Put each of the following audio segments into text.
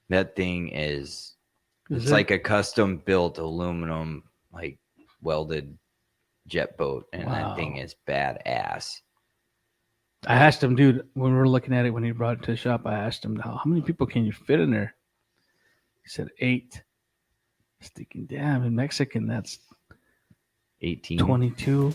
That thing is it's like a custom built aluminum, like welded jet boat, and that thing is badass. I asked him, dude, when we were looking at it when he brought it to the shop, I asked him, how many people can you fit in there? He said 8. I was thinking, damn, in Mexican, that's 18. 22.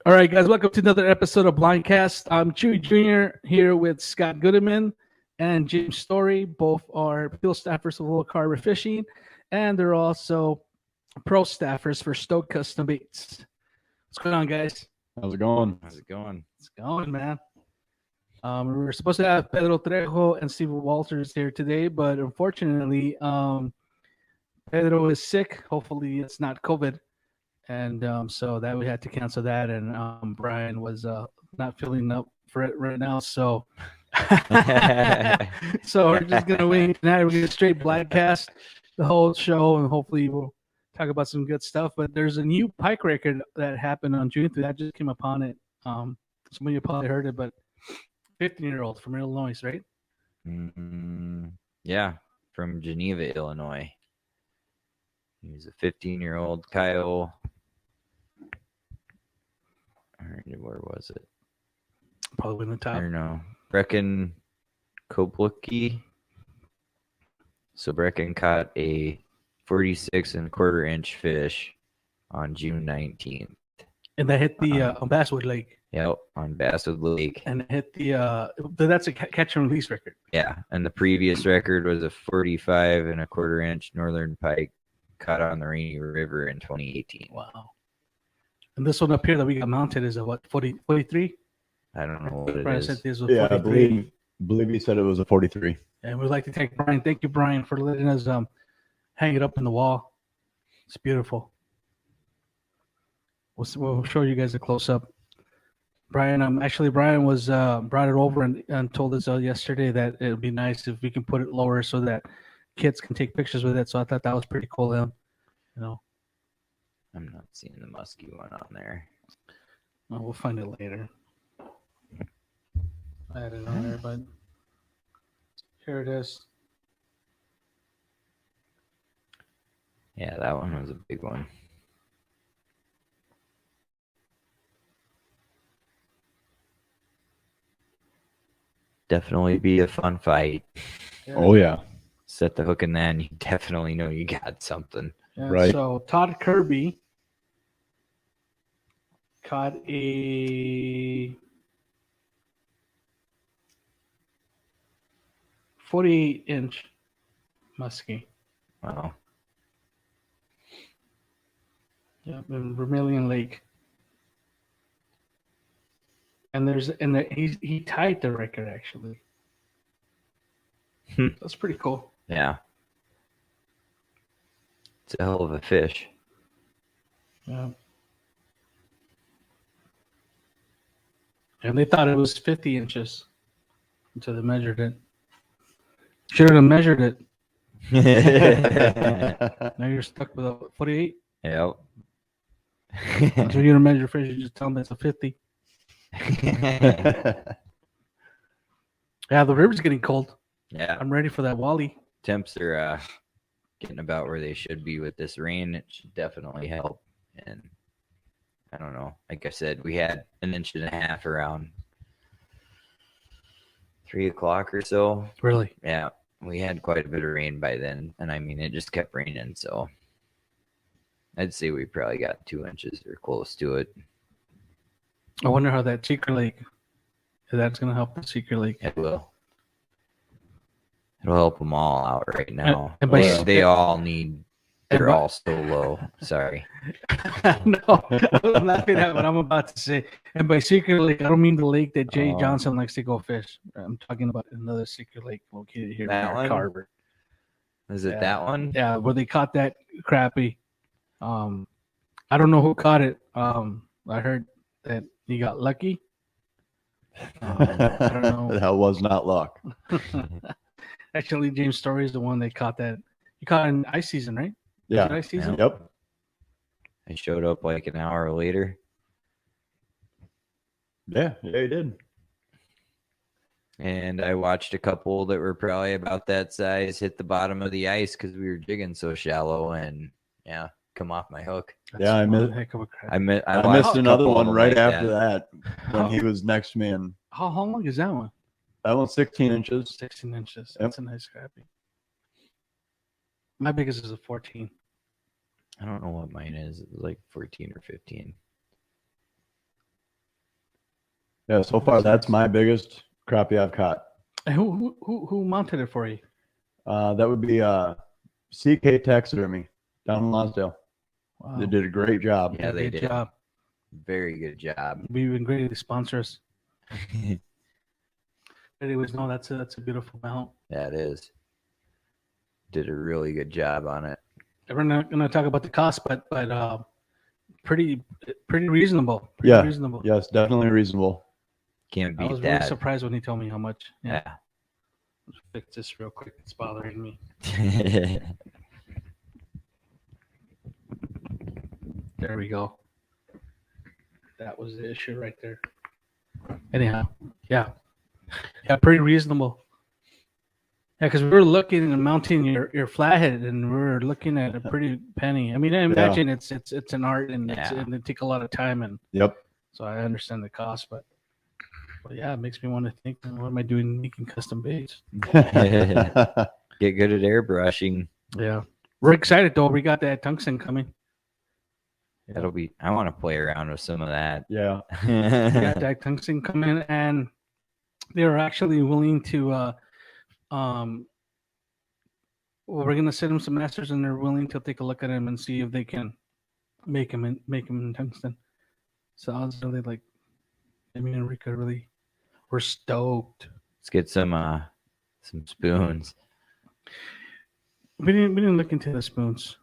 All right, guys, welcome to another episode of Blindcast. I'm Chewy Jr. here with Scott Goodman and James Story. Both are field staffers of Little Carver Fishing, and they're also pro staffers for Stoke Custom Baits. What's going on, guys? How's it going? How's it going? It's going, man. We were supposed to have Pedro Trejo and Steve Walters here today, but unfortunately, Pedro is sick. Hopefully, it's not COVID. And so that we had to cancel that, and Brian was not feeling up for it right now. So, so we're just gonna wing tonight. We're gonna straight Blindcast the whole show, and hopefully we'll talk about some good stuff. But there's a new pike record that happened on June 3rd. I just came upon it. Some of you probably heard it, but 15-year-old from Illinois, right? Yeah, from Geneva, Illinois. He's a 15-year-old Kyle. Where was it? Probably in the top. I don't know. Brecken Koplicki. So Brecken caught a 46.25-inch fish on June 19th. And that hit the on Basswood Lake. Yep, on Basswood Lake. And it hit the that's a catch and release record. Yeah, and the previous record was a 45.25-inch northern pike caught on the Rainy River in 2018. Wow. And this one up here that we got mounted is a what, 43? I don't know what it Brian is. said this was Yeah, 43. I believe he said it was a 43. And we'd like to thank Brian. Thank you, Brian, for letting us hang it up in the wall. It's beautiful. We'll show you guys a close up. Brian, Brian was brought it over and told us yesterday that it would be nice if we can put it lower so that kids can take pictures with it. So I thought that was pretty cool. You know, I'm not seeing the musky one on there. well, we'll find it later. I had it on there, but here it is. Yeah, that one was a big one. Definitely be a fun fight. Yeah. Oh, yeah. Set the hook in that, and you definitely know you got something. Yeah, Right. So Todd Kirby caught a 48-inch muskie. Wow. Yeah, in Vermilion Lake. And he tied the record actually. That's pretty cool. Yeah. It's a hell of a fish. Yeah. And they thought it was 50 inches until they measured it. Should have measured it. Now you're stuck with a 48. Yep. So you're gonna measure fish, you just tell them it's a 50. Yeah, the river's getting cold. Yeah. I'm ready for that wally. Temps are getting about where they should be with this rain. It should definitely help. And I don't know. Like I said, we had 1.5 inches around 3 o'clock or so. Really? Yeah. We had quite a bit of rain by then. And I mean, it just kept raining. So I'd say we probably got 2 inches or close to it. I wonder how that Secret Lake, if that's going to help the Secret Lake. It will. It'll help them all out right now. And by They all need They're all so low. Sorry. No, I'm laughing at what I'm about to say. And by secret lake, I don't mean the lake that Jay Johnson likes to go fish. I'm talking about another secret lake located here That near one? Carver. Is it that one? Yeah, where they caught that crappie. I don't know who caught it. I heard that he got lucky. I don't know. That was not luck. Actually, James Story is the one that caught that. He caught it in ice season, right? Yeah. Ice season? Yep. I showed up like an hour later. Yeah, he did. And I watched a couple that were probably about that size hit the bottom of the ice because we were jigging so shallow and come off my hook. Yeah, I missed. Heck of a crap. I I watched missed a another couple of one them right like after that when he was next to me, and How long is that one? that one's 16 inches. 16 inches. Yep. That's a nice crappie. My biggest is a 14. I don't know what mine is. It was like 14 or 15. Yeah, so far that's my biggest crappie I've caught. And who mounted it for you? That would be CK Taxidermy down in Lonsdale. Wow. They did a great job. Yeah, they Good did. job. Very good job. We've been great to sponsor us. Anyways, no, that's a beautiful mount. That is. Did a really good job on it. We're not gonna talk about the cost, but pretty reasonable. Yeah. Reasonable. Yes, definitely reasonable. Can't I beat was that. really surprised when he told me how much. Yeah. Let's fix this real quick. It's bothering me. There we go. That was the issue right there. Anyhow, yeah, pretty reasonable. Yeah, because we were looking and mounting your flathead, and we were looking at a pretty penny. I mean, I imagine it's an art, and and it take a lot of time, and Yep. so I understand the cost, but yeah, it makes me want to think, what am I doing making custom baits? Get good at airbrushing. Yeah, we're excited though. We got that tungsten coming. That'll be. I want to play around with some of that. Yeah. We got that tungsten coming, and they're actually willing to. Well, we're gonna send them some masters, and they're willing to take a look at them and see if they can make them in tungsten. So I was really like, me and Rika really, we're stoked. Let's get some spoons. We didn't look into the spoons.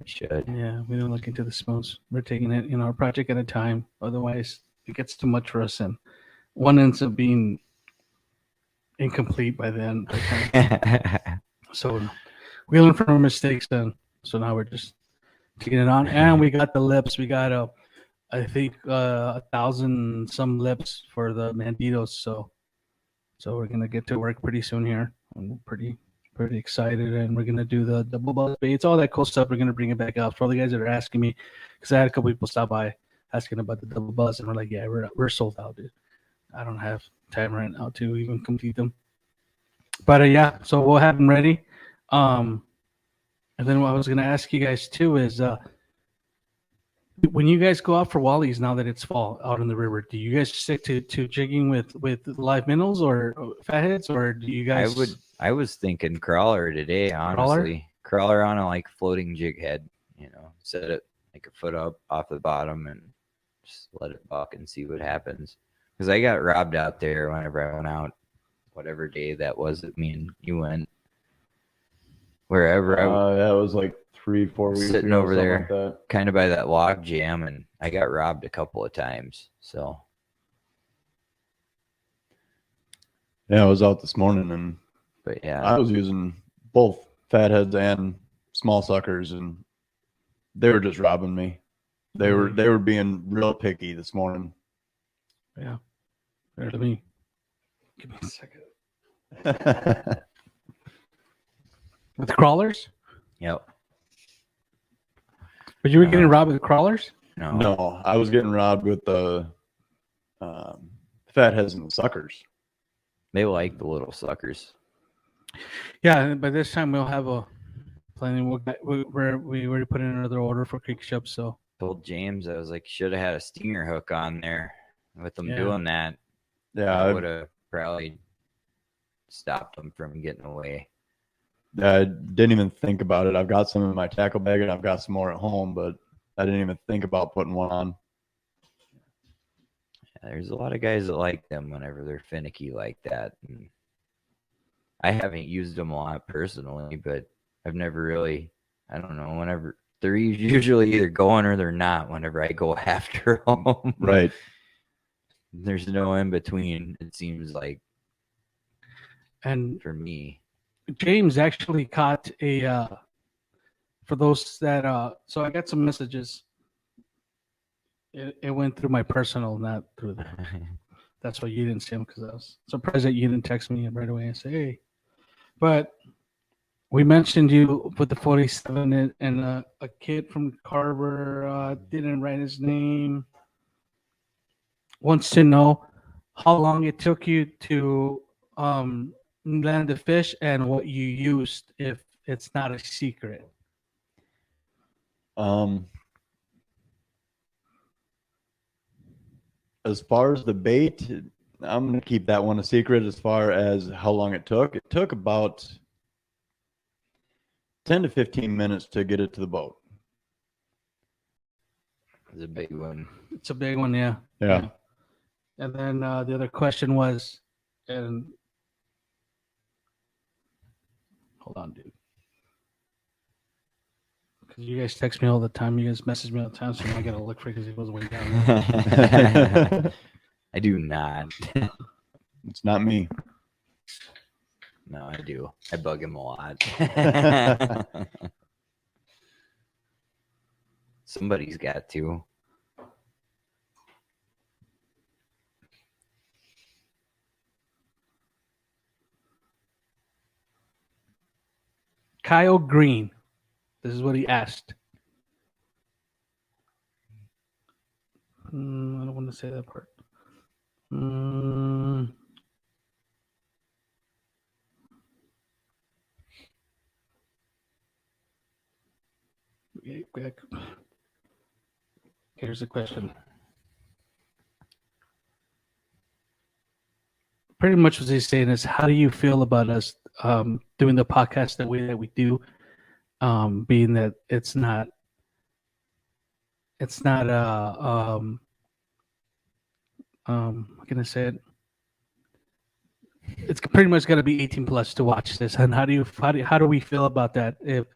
We should. Yeah, we didn't look into the spoons. We're taking it, a project at a time. Otherwise, it gets too much for us, and one ends up being incomplete by the end. So we learned from our mistakes then. So now we're just taking it on, and we got the lips. We got I think 1,000 some lips for the Manditos. So we're gonna get to work pretty soon here. I'm pretty excited, and we're gonna do the double buzz baits, all that cool stuff. We're gonna bring it back out for all the guys that are asking me, because I had a couple people stop by asking about the double buzz, and we're like, yeah, we're sold out, dude. I don't have time right now to even complete them. But yeah, so we'll have them ready. And then what I was gonna ask you guys too is, when you guys go out for wallies now that it's fall out in the river, do you guys stick to jigging with live minnows or fatheads, or do you guys? I was thinking crawler today, honestly. Crawler on a like floating jig head, set it like a foot up off the bottom and just let it buck and see what happens. Because I got robbed out there whenever I went out, whatever day that was that me and you went. Wherever that was like 3-4 weeks sitting ago, over something there, like that. kind of by that log jam, and I got robbed a couple of times. So Yeah, I was out this morning, but yeah, I was using both fatheads and small suckers, and they were just robbing me. They were being real picky this morning. Yeah. There to me. Give me a second. With the crawlers? Yep. But you were getting robbed with crawlers? No, I was getting robbed with the fatheads and the suckers. They like the little suckers. Yeah, by this time we'll have a planning. We already put in another order for creek shop. So Told James, I was like, should have had a stinger hook on there. With them doing that, yeah, I would have probably stopped them from getting away. I didn't even think about it. I've got some in my tackle bag and I've got some more at home, but I didn't even think about putting one on. Yeah, there's a lot of guys that like them whenever they're finicky like that. And I haven't used them a lot personally, but I've never really, I don't know, whenever they're usually either going or they're not whenever I go after them. Right. There's no in between, it seems like, And for me. James actually caught a for those that so I got some messages. It went through my personal, not through the. That's why you didn't see them, because I was surprised that you didn't text me right away and say, "Hey." But we mentioned you with the 47, and a kid from Carver didn't write his name. Wants to know how long it took you to land the fish and what you used, if it's not a secret. As far as the bait, I'm going to keep that one a secret. As far as how long it took about 10 to 15 minutes to get it to the boat. It's a big one. It's a big one, yeah. Yeah. And then the other question was, and hold on, dude, because you guys text me all the time. You guys message me all the time, so I gotta look for it because it goes way down. I do not. It's not me. No, I do. I bug him a lot. Somebody's got to. Kyle Green. This is what he asked. I don't want to say that part. Here's the question. Pretty much what he's saying is, how do you feel about us doing the podcast the way that we do? Being that it's not how can I say it? It's pretty much got to be 18 plus to watch this. And how do we feel about that? If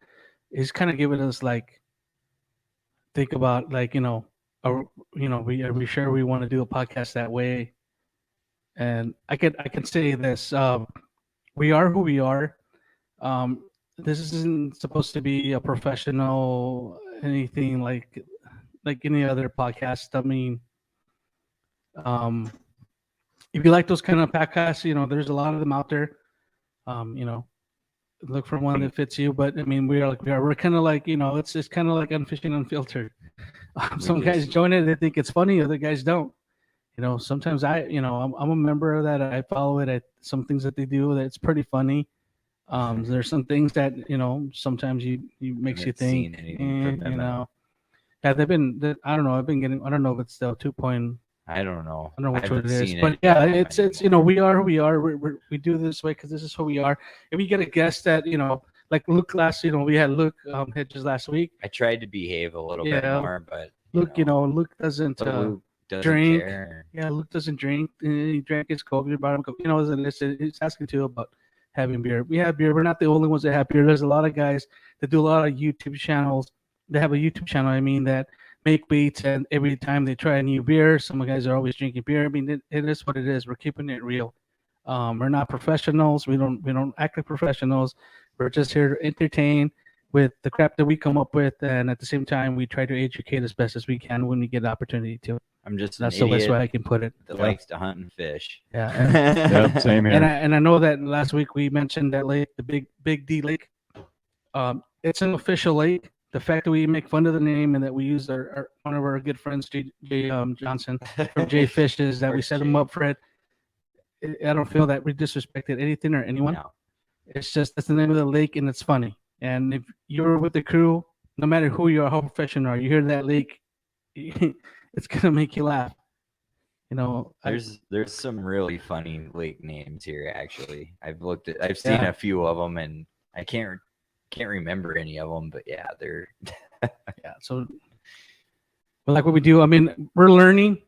he's kind of giving us like, think about like, are we sure we want to do a podcast that way? And I can say this, we are who we are. This isn't supposed to be a professional anything like any other podcast. I mean, if you like those kind of podcasts, there's a lot of them out there. Look for one that fits you. But I mean, we're kind of like, it's kind of like Unfishing Unfiltered. Some guys join it, they think it's funny, other guys don't. Sometimes I'm a member of that. I follow it at some things that they do that's pretty funny. There's some things that sometimes you makes you think, yeah, they've been. I don't know. I've been getting. I don't know if it's still 2. I don't know. I don't know which one it is, but yeah, it's we are who we are. We do this way because this is who we are. If we get a guest that like Luke we had Luke Hedges last week. I tried to behave a little bit more, but Luke, Luke doesn't. Luke doesn't drink. Care. Yeah, Luke doesn't drink. He drank his Coke. He brought him Coke. He's asking too about having beer. We have beer. We're not the only ones that have beer. There's a lot of guys that do a lot of YouTube channels. They have a YouTube channel. I mean, that make beats, and every time they try a new beer, some guys are always drinking beer. I mean, it is what it is. We're keeping it real. We're not professionals. We don't act like professionals. We're just here to entertain with the crap that we come up with, and at the same time, we try to educate as best as we can when we get the opportunity to. I'm just that's the best way I can put it. That likes to hunt and fish. Yeah, same here. And I know that last week we mentioned that lake, the Big D Lake. It's an official lake. The fact that we make fun of the name and that we use our one of our good friends, Jay Johnson from Jay Fishes, that we set him up for it. I don't feel that we disrespected anything or anyone. No. It's just that's the name of the lake, and it's funny. And if you're with the crew, no matter who you are, how professional you are, you hear that lake, it's gonna make you laugh. There's some really funny lake names here. Actually, I've seen a few of them, and I can't remember any of them, but yeah, they're Yeah. So, but like what we do, I mean, we're learning.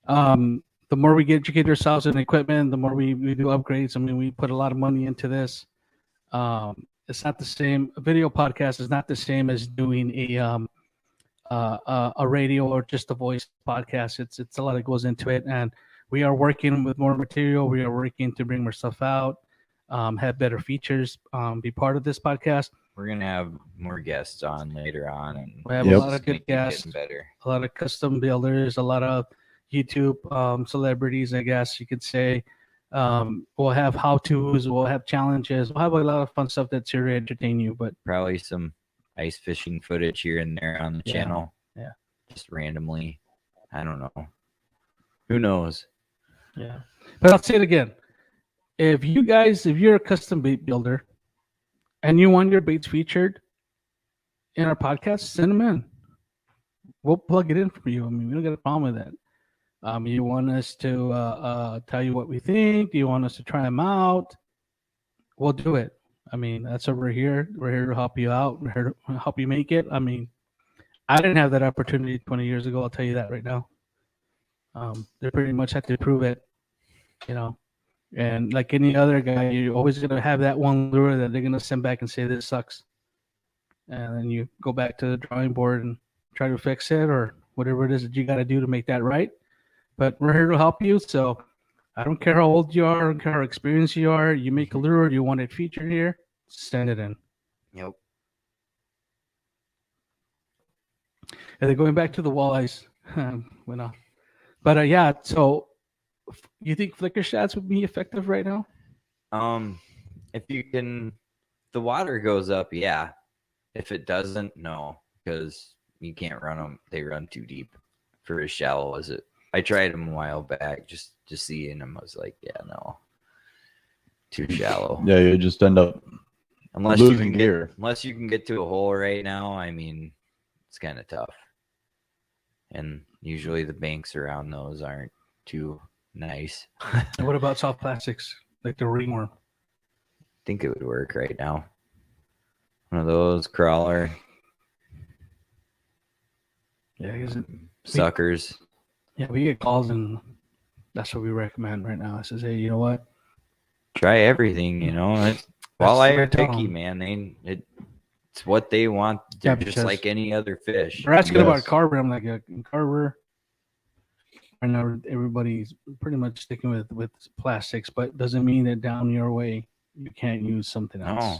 The more we educate ourselves in equipment, the more we do upgrades. I mean, we put a lot of money into this. It's not the same. A video podcast is not the same as doing a radio or just a voice podcast. It's a lot that goes into it, and we are working with more material. We are working to bring more stuff out, have better features, be part of this podcast. we're gonna have more guests on later on, and We have Yep. a lot it's of gonna good keep guests, getting better. a lot of custom builders, a lot of YouTube celebrities, I guess you could say. We'll have how to's, we'll have challenges, we'll have a lot of fun stuff that's here to entertain you. But Probably some ice fishing footage here and there on the Yeah, channel. yeah. Just randomly. I don't know. Who knows? yeah, but I'll say it again. If you're a custom bait builder and you want your baits featured in our podcast, send them in. We'll plug it in for you. I mean, we don't got a problem with that. You want us to tell you what we think? Do you want us to try them out? We'll do it. I mean, that's what we're here. We're here to help you out. We're here to help you make it. I mean, I didn't have that opportunity 20 years ago. I'll tell you that right now. They pretty much had to prove it, you know. And like any other guy, you're always going to have that one lure that they're going to send back and say, this sucks. And then you go back to the drawing board and try to fix it or whatever it is that you got to do to make that right. But we're here to help you. So I don't care how old you are, I don't care how experienced you are. You make a lure, you want it featured here, send it in. Yep. And then going back to the walleyes, went off. But yeah, so you think flicker shots would be effective right now? If you can, the water goes up, yeah. If it doesn't, no, because you can't run them. They run too deep for as shallow as it. I tried them a while back, just seeing them. I was like, yeah, no, too shallow. Yeah, you just end up Unless losing gear. Unless you can get to a hole right now, I mean, it's kind of tough. And usually the banks around those aren't too nice. And what about soft plastics, like the ringworm? I think it would work right now. One of those crawler Yeah, is it? suckers. Yeah, we get calls and that's what we recommend right now. It says, hey, you know what? Try everything, you know. Walleye what I are tell picky, 'em. man. It's what they want. They're Yeah, just because like any other fish. They're asking Yes. about Carver. I'm like, Carver. I know everybody's pretty much sticking with plastics, but doesn't mean that down your way you can't use something else.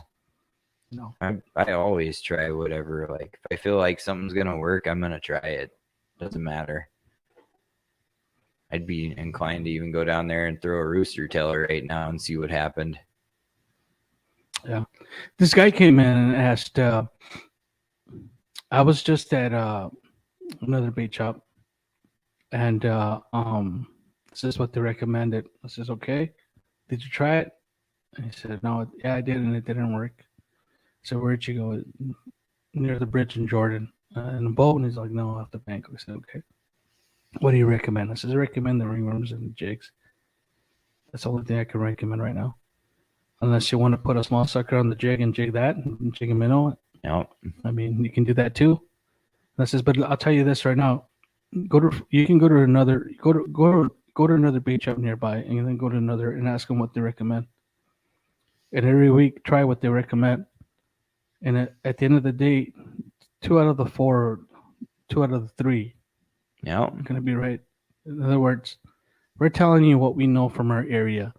No, No. I always try whatever. Like if I feel like something's gonna work, I'm gonna try it. Doesn't matter. I'd be inclined to even go down there and throw a rooster tail right now and see what happened. Yeah. This guy came in and asked, I was just at another bait shop and this is what they recommended. I says, okay, did you try it? And he said, no, yeah, I did, and it didn't work. So where'd you go? Near the bridge in Jordan. In a boat? And he's like, no, off the bank. I said, okay. What do you recommend? I says, I recommend the ringworms and the jigs. That's the only thing I can recommend right now. Unless you want to put a small sucker on the jig and jig that and jig a minnow. Yep. I mean, you can do that too. And I says, but I'll tell you this right now. You can go to another bait shop nearby and then go to another and ask them what they recommend. And every week try what they recommend. And at the end of the day, 2 out of the 4, 2 out of the 3 Yep. are going to be right. In other words, we're telling you what we know from our area.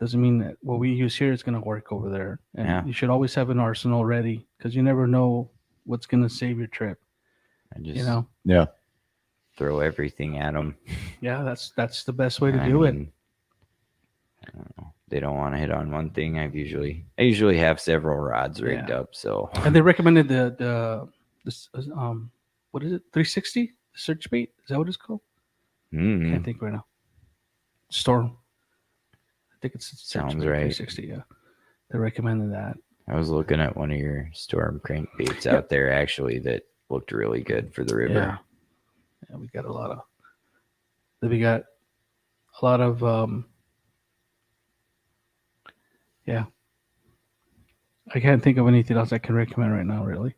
Doesn't mean that what we use here is going to work over there. And Yeah. you should always have an arsenal ready because you never know what's going to save your trip. I just You know? Yeah. throw everything at them. Yeah, that's the best way to do it. I don't know. They don't want to hit on one thing. I usually have several rods rigged up. So And they recommended this what is it? 360 search bait? Is that what it's called? Can't think right now. Storm. I think it's Sounds search bait, right. 360. Yeah, they recommended that. I was looking at one of your storm crankbaits out there actually that looked really good for the river. Yeah, we got a lot of yeah. I can't think of anything else I can recommend right now, really.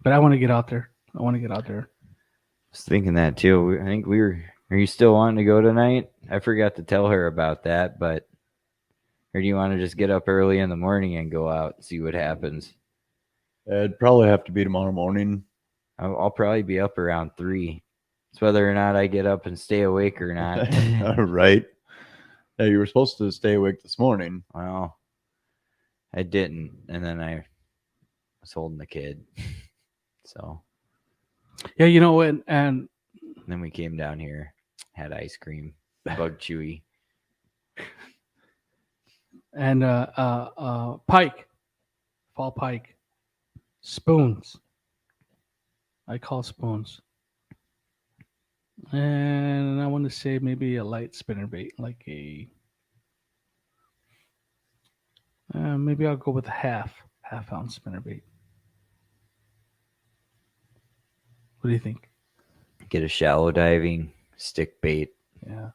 But I want to get out there. I was thinking that too. I think we were. Are you still wanting to go tonight? I forgot to tell her about that, but or do you want to just get up early in the morning and go out and see what happens? It'd probably have to be tomorrow morning. I'll probably be up around 3. It's whether or not I get up and stay awake or not. Right. Yeah, you were supposed to stay awake this morning. Well, I didn't, and then I was holding the kid. So Yeah, you know, and then we came down here, had ice cream, bug chewy. And pike, fall pike, spoons. I call spoons. And I want to say maybe a light spinnerbait, like a. Maybe I'll go with a half ounce spinnerbait. What do you think? Get a shallow diving stick bait. Yeah,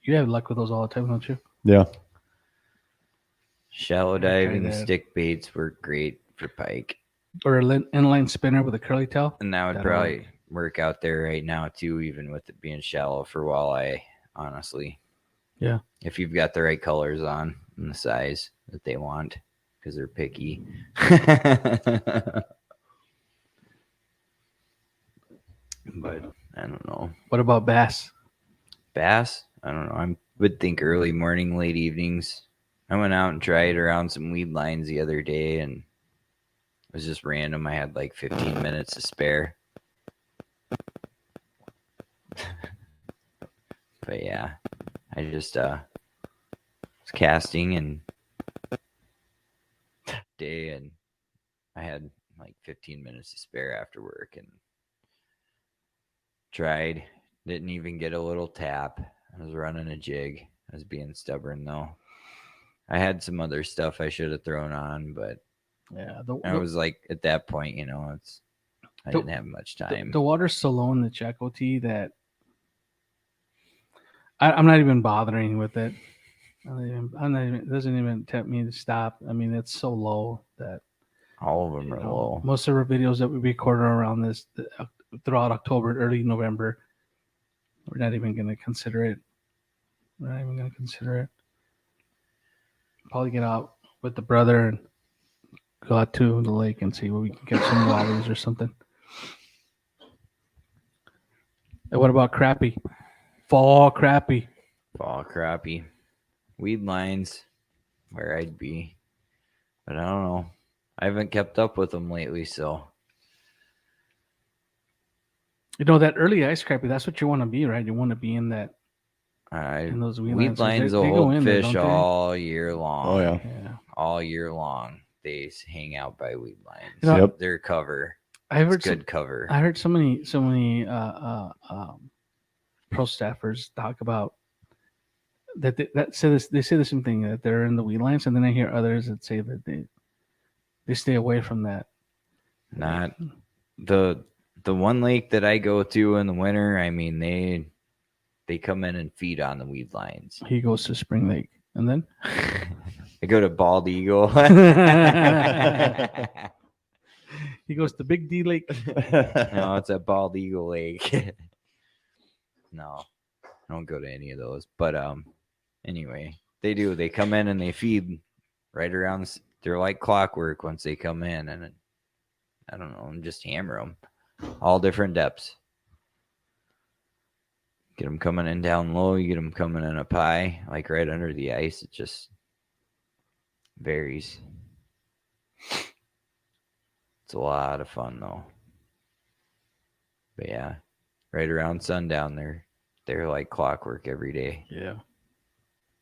you have luck with those all the time, don't you? Yeah. Shallow try diving that. stick baits work great for pike. Or an inline spinner with a curly tail. And that would That'll probably work out there right now too, even with it being shallow for walleye, honestly. Yeah. If you've got the right colors on and the size that they want, because they're picky. But I don't know. What about bass? Bass? I don't know. I would think early morning, late evenings. I went out and tried around some weed lines the other day, and it was just random. I had like 15 minutes to spare. But yeah, I just was casting and day, and I had like 15 minutes to spare after work, and tried. Didn't even get a little tap. I was running a jig. I was being stubborn though. I had some other stuff I should have thrown on, but Yeah, I was like at that point, I didn't have much time. The water's so low in the Chakotay that I'm not even bothering with it. It doesn't even tempt me to stop. I mean, it's so low that All of them are low. Most of our videos that we record are around this throughout October, early November. We're not even going to consider it. Probably get out with the brother and go out to the lake and see where we can get some wallies or something. And what about crappie? Fall crappie. Fall crappie. Weed lines, where I'd be. But I don't know. I haven't kept up with them lately, so. That early ice crappie, that's what you want to be, right? You want to be in that. In those weed lines will hold fish all year long. Oh, yeah. All year long. They hang out by weed lines. Yep. They're cover. I heard good cover. I heard so many pro staffers talk about that they say the same thing, that they're in the weed lines, and then I hear others that say that they stay away from that. Not the one lake that I go to in the winter. I mean, they come in and feed on the weed lines. He goes to Spring Lake, and then I go to Bald Eagle. He goes to Big D Lake. No, it's at Bald Eagle Lake. No, I don't go to any of those. But anyway, they do. They come in and they feed right around. They're like clockwork once they come in, and I don't know, and just hammer them all different depths. Get them coming in down low. You get them coming in up high, like right under the ice. It just varies. It's a lot of fun though. But yeah, right around sundown, they're like clockwork every day. Yeah.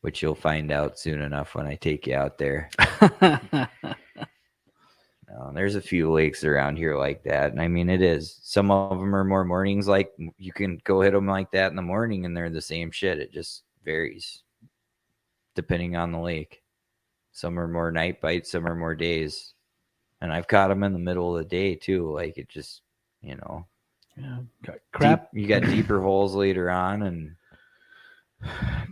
Which you'll find out soon enough when I take you out there. There's a few lakes around here like that. And I mean, it is. Some of them are more mornings. Like you can go hit them like that in the morning and they're the same shit. It just varies depending on the lake. Some are more night bites. Some are more days. And I've caught them in the middle of the day too. Like it just, Yeah. Got crap. You got deeper holes later on and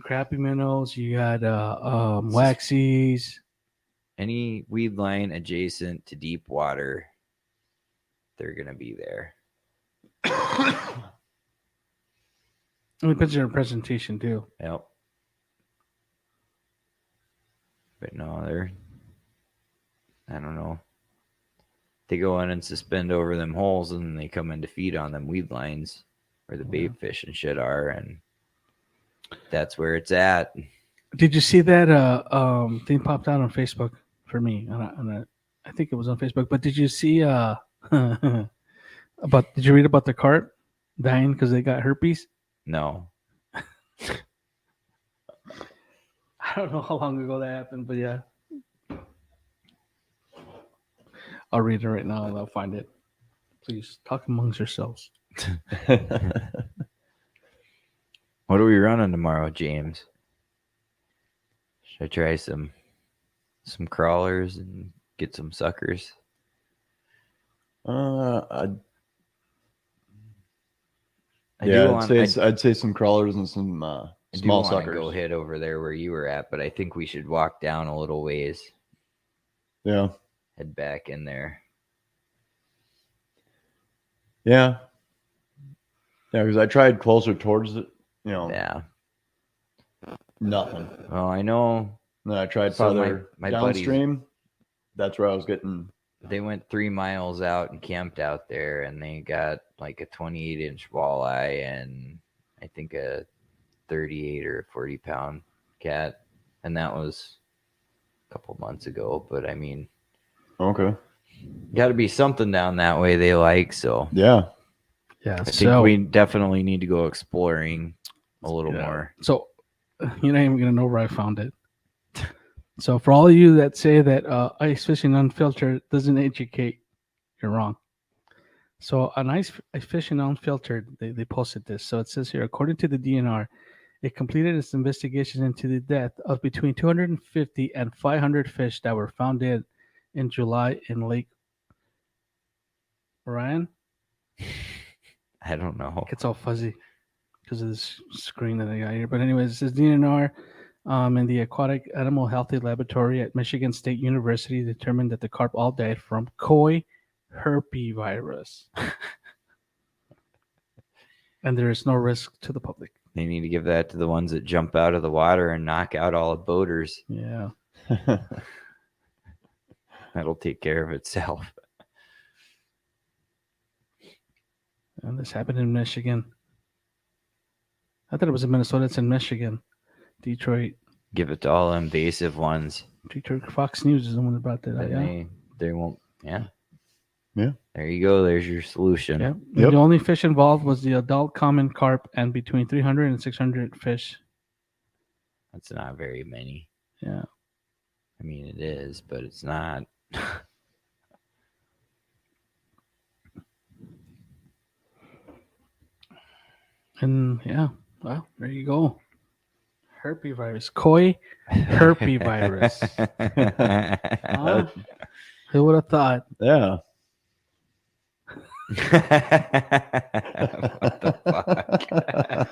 crappy minnows. You got waxies. any weed line adjacent to deep water, they're gonna be there. It depends on your presentation too. Yep. But no, they're, I don't know. They go in and suspend over them holes, and then they come in to feed on them weed lines where the bait fish and shit are, and that's where it's at. Did you see that thing popped out on Facebook for me? I think it was on Facebook. But did you see did you read about the carp dying because they got herpes? No. I don't know how long ago that happened, but yeah. I'll read it right now and I'll find it. Please talk amongst yourselves. What are we running tomorrow, James? Should I try some crawlers and get some suckers? I'd say some crawlers and some small suckers. Go hit over there where you were at, but I think we should walk down a little ways. Yeah. Head back in there. Yeah. Yeah, because I tried closer towards it, Yeah. Nothing. Well, I know. And then I tried farther my downstream. buddies, that's where I was getting. They went 3 miles out and camped out there, and they got like a 28-inch walleye and I think a 38 or 40-pound cat, and that was a couple months ago. But I mean, okay, got to be something down that way they like. So yeah. Yeah, I think we definitely need to go exploring a little more. So you're not even gonna know where I found it. So for all of you that say that ice fishing unfiltered doesn't educate, you're wrong. So on ice fishing unfiltered, they posted this. So it says here, according to the DNR, it completed its investigation into the death of between 250 and 500 fish that were found dead in July in Lake Ryan. I don't know. It's all fuzzy because of this screen that I got here. But anyways, it says DNR and the Aquatic Animal Healthy Laboratory at Michigan State University determined that the carp all died from koi herpes. And there is no risk to the public. They need to give that to the ones that jump out of the water and knock out all the boaters. Yeah. That'll take care of itself. And this happened in Michigan. I thought it was in Minnesota. It's in Michigan. Detroit. Give it to all invasive ones. Detroit Fox News is the one that brought that out. Yeah. They won't. Yeah. Yeah. There you go. There's your solution. Yeah. Yep. The only fish involved was the adult common carp and between 300 and 600 fish. That's not very many. Yeah. I mean, it is, but it's not. And yeah, well, there you go. Herpes virus. Koi herpes virus. Huh? Who would have thought? Yeah. What the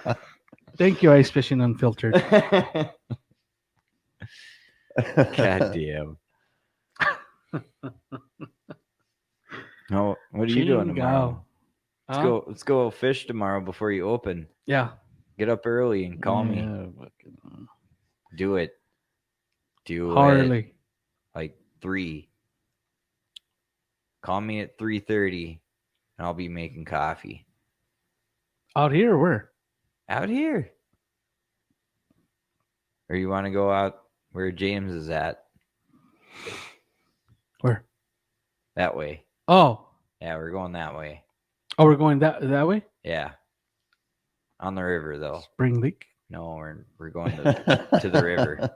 fuck? Thank you, Ice Fishing Unfiltered. God damn. No, what are you doing tomorrow? Let's go fish tomorrow before you open. Yeah. Get up early and call me. Do it. Harley. Like 3. Call me at 3:30 and I'll be making coffee. Out here or where? Out here. Or you want to go out where James is at? Where? That way. Oh. Yeah, we're going that way. Oh, we're going that way? Yeah. On the river, though. Spring Lake? No, we're going to the river.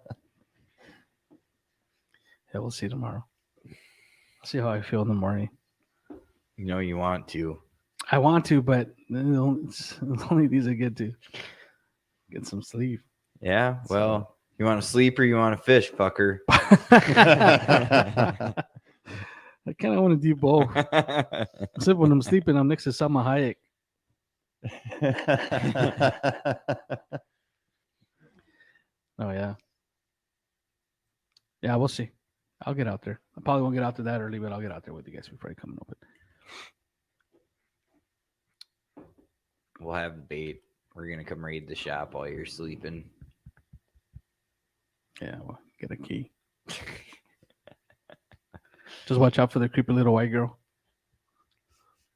Yeah, we'll see tomorrow. I'll see how I feel in the morning. You know you want to. I want to, but it's only these I get to get some sleep. Yeah, well, you want to sleep or you want to fish, fucker? I kind of want to do both. Except when I'm sleeping, I'm next to Salma Hayek. Oh, yeah. Yeah, we'll see. I'll get out there. I probably won't get out there that early, but I'll get out there with you guys before I come open. We'll have bait. We're gonna come raid the shop while you're sleeping. Yeah, well, get a key. Just watch out for the creepy little white girl.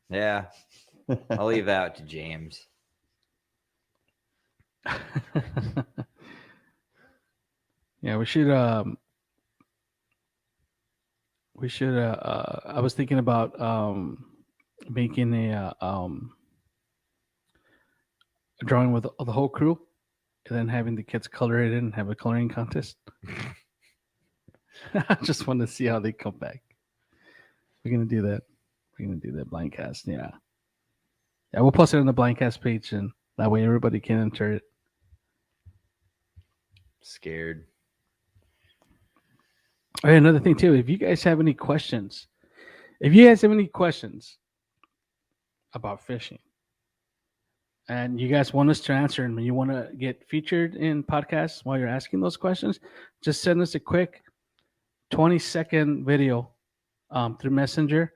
Yeah, I'll leave that out to James. Yeah, we should. I was thinking about making a drawing with the whole crew, and then having the kids color it in and have a coloring contest. I just want to see how they come back. We're gonna do that. We're gonna do that Blindcast. Yeah, we'll post it on the Blindcast page, and that way everybody can enter it. Scared. All right, another thing too. If you guys have any questions about fishing, and you guys want us to answer them, and you want to get featured in podcasts while you're asking those questions, just send us a quick 20-second video through Messenger.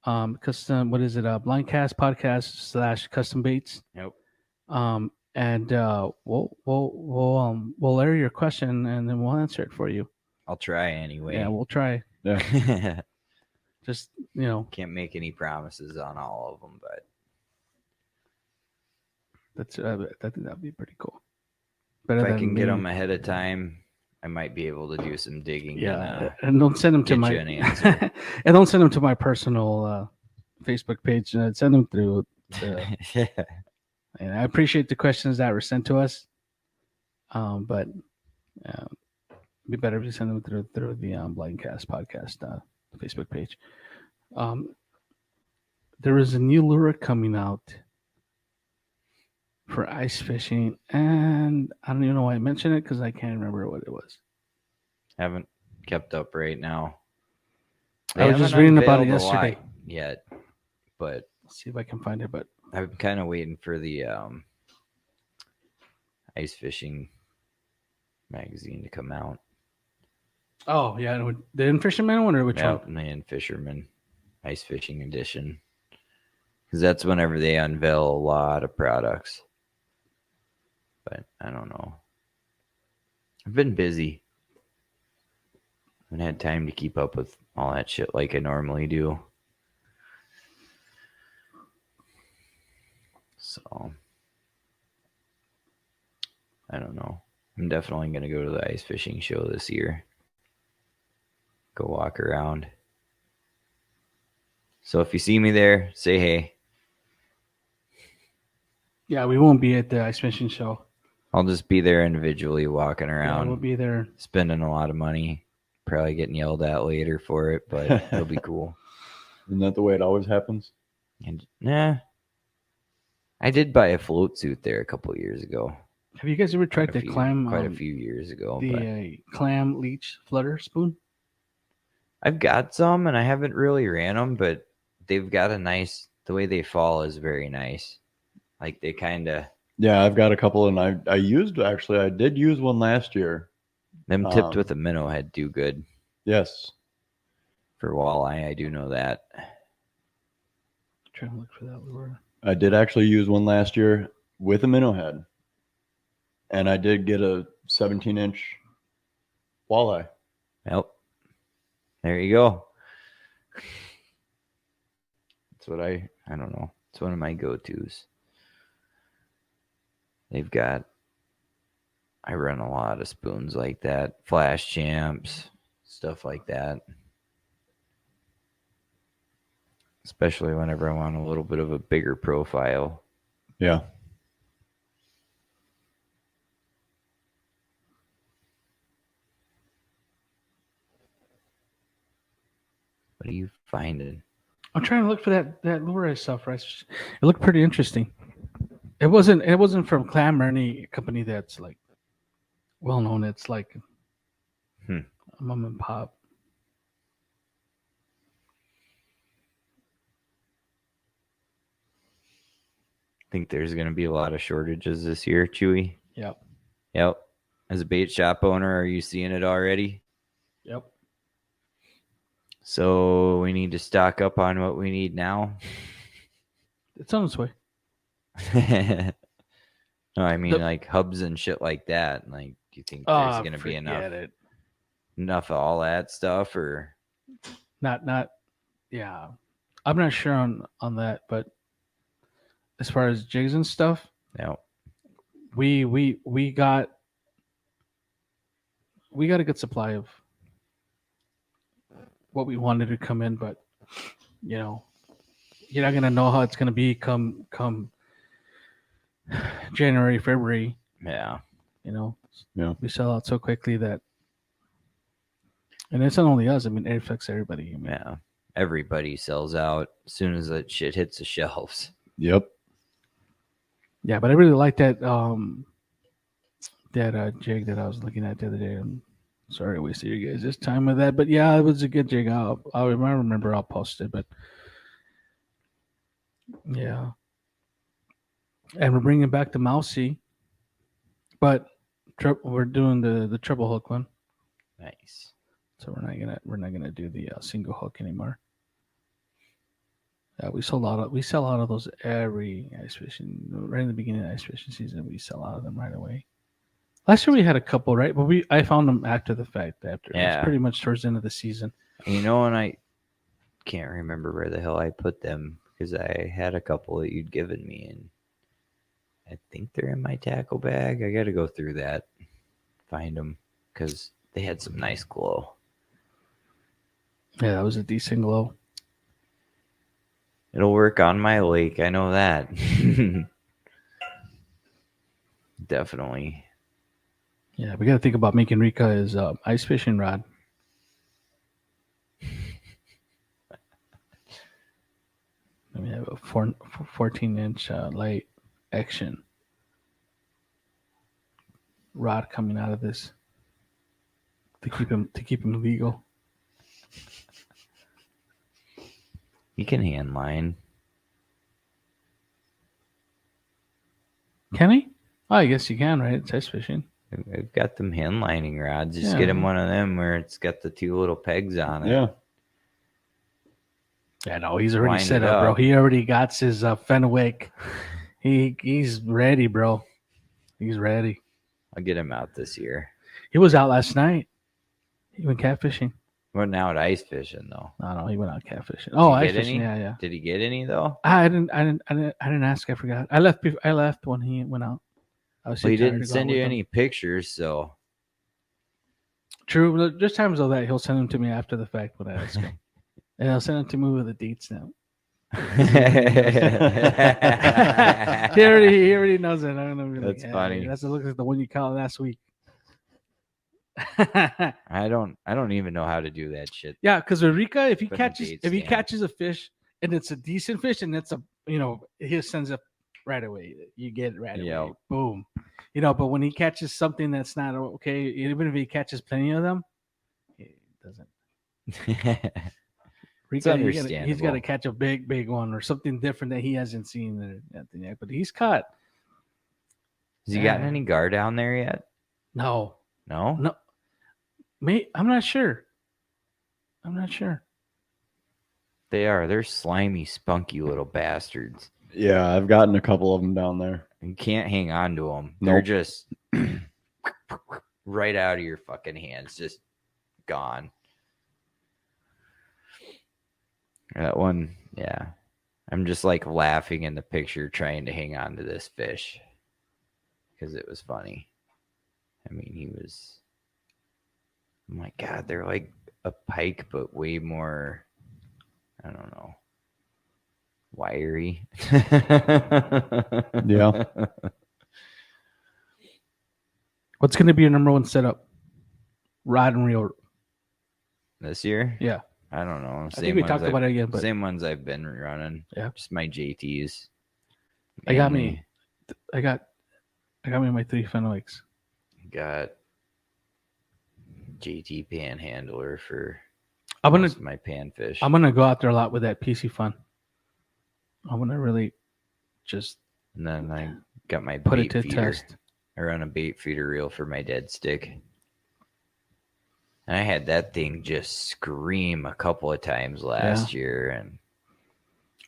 Custom, what is it? Blindcast podcast / custom baits. Yep. And we'll air your question, and then we'll answer it for you. I'll try anyway. Yeah, we'll try. Yeah. Just can't make any promises on all of them, but that's that'd be pretty cool. If I can get them ahead of time, I might be able to do some digging. Yeah, and don't send them to my and don't send them to my personal Facebook page. Send them through. And I appreciate the questions that were sent to us, but it'd be better if you send them through the Blindcast podcast Facebook page. There is a new lure coming out for ice fishing, and I don't even know why I mentioned it because I can't remember what it was. Haven't kept up right now. I was just reading about it yesterday. Yet, but let's see if I can find it. But I'm kind of waiting for the ice fishing magazine to come out. Oh yeah, the In-Fisherman one or which one? The In-Fisherman ice fishing edition, because that's whenever they unveil a lot of products. But I don't know. I've been busy. I haven't had time to keep up with all that shit like I normally do. So I don't know. I'm definitely going to go to the ice fishing show this year. Go walk around. So if you see me there, say hey. Yeah, we won't be at the ice fishing show. I'll just be there individually walking around. Yeah, we'll be there. Spending a lot of money. Probably getting yelled at later for it, but it'll be cool. Isn't that the way it always happens? And I did buy a float suit there a couple of years ago. Have you guys ever tried the clam? Quite a few years ago. The clam leech flutter spoon? I've got some, and I haven't really ran them, but they've got the way they fall is very nice. Like they kind of... Yeah, I've got a couple, and I did use one last year. Them tipped with a minnow head do good. Yes. For walleye, I do know that. Trying to look for that lure. I did actually use one last year with a minnow head. And I did get a 17-inch walleye. Yep. There you go. That's what I don't know. It's one of my go-tos. I run a lot of spoons like that. Flash champs, stuff like that. Especially whenever I want a little bit of a bigger profile. Yeah. What are you finding? I'm trying to look for that lure I saw for ice. It looked pretty interesting. It wasn't from Clam or any company that's like well known. It's like a mom and pop. Think there's going to be a lot of shortages this year, Chewy? Yep. As a bait shop owner, are you seeing it already? Yep. So we need to stock up on what we need now. It's on its way. No, I mean like hubs and shit like that. Like, do you think there's gonna be enough of all that stuff, or not? Yeah, I'm not sure on that, but as far as jigs and stuff, no? we got a good supply of what we wanted to come in, but you know, you're not gonna know how it's gonna be come January, February. Yeah. You know, Yeah. we sell out so quickly that, and it's not only us. I mean, it affects everybody. I mean, Yeah. Everybody sells out as soon as that shit hits the shelves. Yep. Yeah, but I really like that jig that I was looking at the other day. I'm sorry I wasted your guys' time with that, but yeah, it was a good jig. I remember I'll post it, but yeah. And we're bringing back the Mousy, but we're doing the triple hook one. Nice. So we're not gonna do the single hook anymore. We sell out of those every ice fishing. Right in the beginning of the ice fishing season, we sell out of them right away. Last year we had a couple, right? But I found them after the fact. It was pretty much towards the end of the season. You know, and I can't remember where the hell I put them because I had a couple that you'd given me, and I think they're in my tackle bag. I got to go through that, find them, because they had some nice glow. Yeah, that was a decent glow. It'll work on my lake. I know that. Definitely. Yeah, we got to think about making Rika his ice fishing rod. We have a 14-inch light action rod coming out of this to keep him legal. You can hand line. Can he? Oh, I guess you can, right? It's ice fishing. I've got them hand lining rods. Just get him one of them where it's got the two little pegs on it. Yeah. Yeah, no, he's already set up, bro. He already got his Fenwick. He's ready, bro. He's ready. I'll get him out this year. He was out last night. He went catfishing. Went out ice fishing though. No, he went out catfishing. Oh, ice fishing. Yeah. Did he get any though? I didn't ask. I forgot. I left when he went out. He didn't send you any pictures, so. True. There's times though that he'll send them to me after the fact when I ask him. And he'll send them to me with the dates now. he already knows it. I'm gonna be That's funny. That's look like the one you caught last week. I don't even know how to do that shit. Yeah, because Rika, if he catches a fish and it's a decent fish and it's he sends it right away. You get it right away. Boom. But when he catches something that's not okay, even if he catches plenty of them, he doesn't. Rika, he's got to catch a big one or something different that he hasn't seen. But he's caught. Has he gotten any gar down there yet? No. No. I'm not sure. They're slimy, spunky little bastards. Yeah, I've gotten a couple of them down there. You can't hang on to them. Nope. They're just right out of your fucking hands, just gone. That one, yeah. I'm just like laughing in the picture trying to hang on to this fish because it was funny. I mean, oh my God, they're like a pike, but way more, I don't know, wiry. Yeah. What's going to be your number one setup? Rod and reel. This year? Yeah. I don't know. I think we talked about it again, but same ones I've been running. Yeah. Just my JTs. I got me my 3 Fenwicks. Got JT Panhandler for my panfish. I'm gonna go out there a lot with that PC Fun. I'm gonna really just. And then I got my put bait it to feeder. test. I run a bait feeder reel for my dead stick. And I had that thing just scream a couple of times last year, and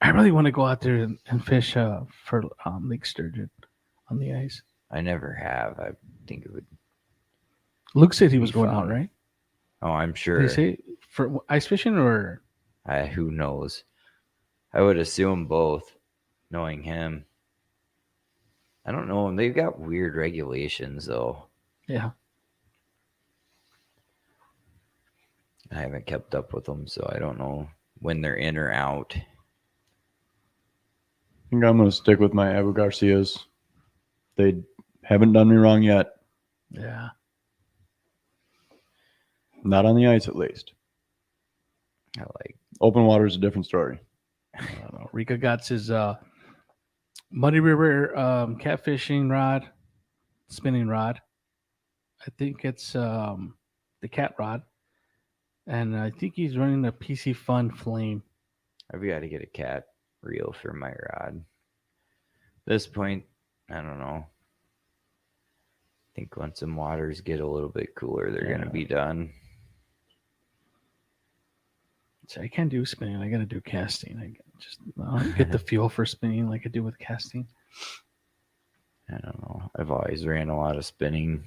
I really want to go out there and fish for lake sturgeon on the ice. I never have. I think it would. Luke said he was Be going fun. out, right? Oh, I'm Did sure. he say for ice fishing or? Who knows? I would assume both, knowing him. I don't know. They've got weird regulations, though. Yeah. I haven't kept up with them, so I don't know when they're in or out. I think I'm going to stick with my Abu Garcias. They haven't done me wrong yet. Yeah. Not on the ice, at least. I like Open water is a different story. I don't know. Rika got his Muddy River catfishing rod, spinning rod. I think it's the cat rod. And I think he's running the PC Fun Flame. I've got to get a cat reel for my rod. At this point, I don't know. I think once some waters get a little bit cooler, they're going to be done. So I can't do spinning. I got to do casting. I just get the feel for spinning like I do with casting. I don't know. I've always ran a lot of spinning.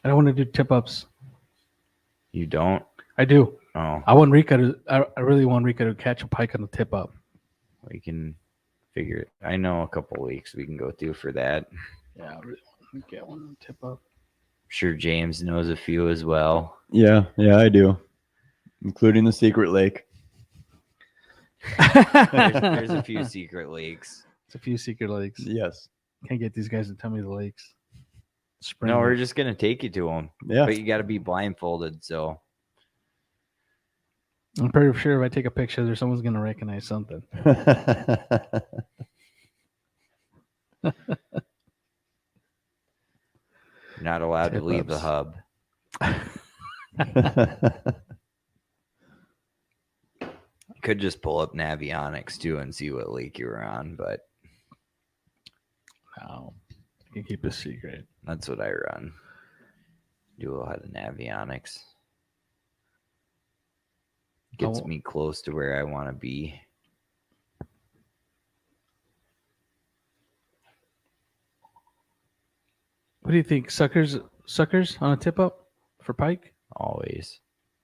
I don't want to do tip ups. You don't? I do. Oh, I want Rika to. I really want Rika to catch a pike on the tip up. we can figure it. I know a couple weeks we can go through for that. Yeah, I really want to get one on the tip up. I'm sure James knows a few as well. Yeah, I do. Including the secret lake. There's a few secret lakes. It's a few secret lakes. Yes. Can't get these guys to tell me the lakes. Spring No, we're lake. just going to take you to them. Yeah. But you got to be blindfolded, so. I'm pretty sure if I take a picture there, someone's going to recognize something. You're not allowed to leave the hub. You could just pull up Navionics too and see what lake you were on, but No, I can keep a secret. that's what I run. Do a lot of Navionics. Gets me close to where I want to be. What do you think? Suckers on a tip up for pike? Always.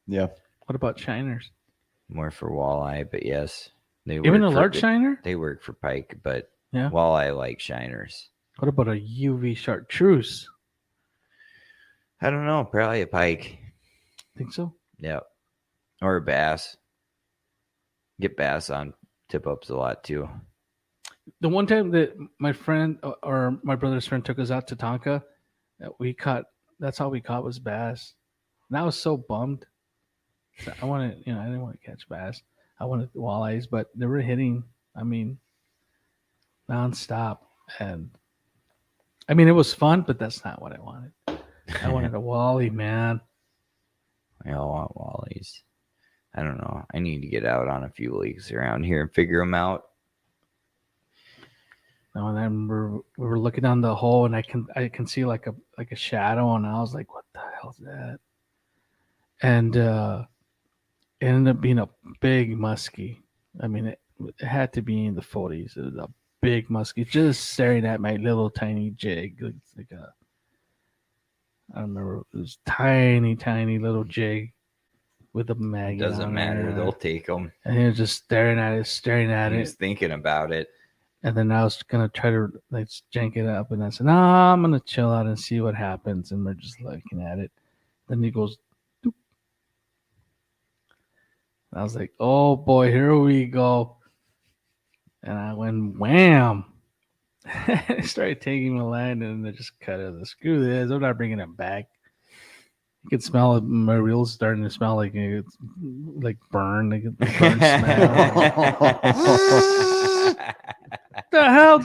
Yeah. What about shiners? More for walleye, but yes. They Even a work large shiner? They work for pike, but Yeah. walleye like shiners. What about a UV chartreuse? I don't know. Probably a pike. Think so? Yeah. Or a bass. Get bass on tip ups a lot too. The one time that my friend or my brother's friend took us out to Tonka, that's all we caught was bass. And I was so bummed. I wanted, I didn't want to catch bass. I wanted walleyes, but they were hitting, nonstop. And it was fun, but that's not what I wanted. I wanted a walleye, man. We all want wallies. I don't know. I need to get out on a few lakes around here and figure them out. And I remember we were looking down the hole, and I can see like a shadow, and I was like, "What the hell is that?" And it ended up being a big muskie. It had to be in the 40s. It was a big muskie, just staring at my little tiny jig, I remember it was tiny little jig with a maggot. Doesn't matter. They'll take them. And he was just staring at it. He was thinking about it. And then I was gonna try to jank it up, and I said, "No, I'm gonna chill out and see what happens." And we're just looking at it. Then he goes, doop. I was like, "Oh boy, here we go!" And I went wham. I started taking my line, and I just cut it. Screw this! I'm not bringing it back. You could smell it. My reel's starting to smell like it's like burn. Like burn smell. The hell?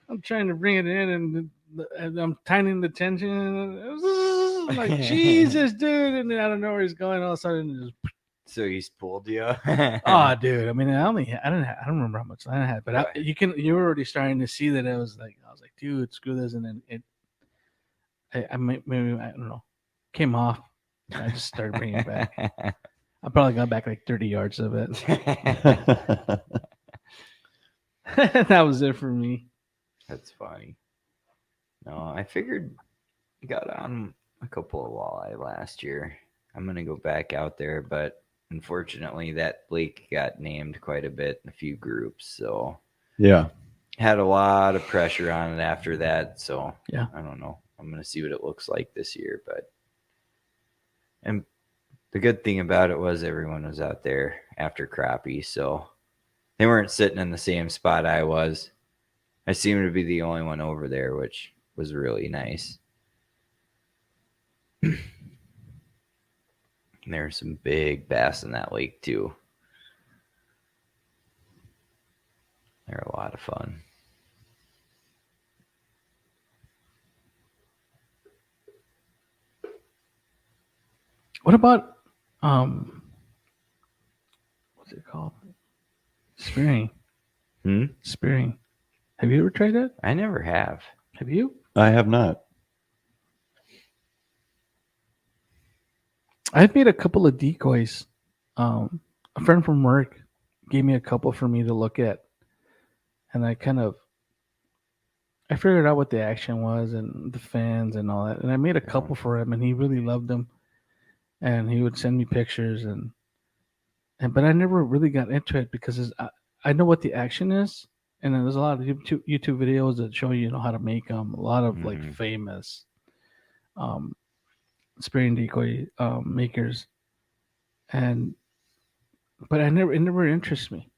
I'm trying to bring it in, and I'm tightening the tension. And I'm like, Jesus, dude! And then I don't know where he's going. All of a sudden, just. So he's pulled you. Oh, dude! I don't remember how much I had, but you were already starting to see that it was like, I was like, dude, screw this, and then maybe I don't know, came off. I just started bringing it back. I probably got back like 30 yards of it. That was it for me. That's funny. No, I figured I got on a couple of walleye last year. I'm gonna go back out there, but unfortunately that lake got named quite a bit in a few groups, so Yeah. had a lot of pressure on it after that. So Yeah. I don't know. I'm gonna see what it looks like this year, and the good thing about it was everyone was out there after crappie, so they weren't sitting in the same spot I was. I seemed to be the only one over there, which was really nice. There are some big bass in that lake too. They're a lot of fun. What about what's it called? Spearing. Spearing. Have you ever tried that? I never have. Have you? I have not. I've made a couple of decoys. A friend from work gave me a couple for me to look at, and I figured out what the action was and the fans and all that, and I made a couple for him, and he really loved them, and he would send me pictures but I never really got into it because I know what the action is, and then there's a lot of YouTube videos that show you know how to make them. A lot of like famous spearing decoy makers, but it never interests me.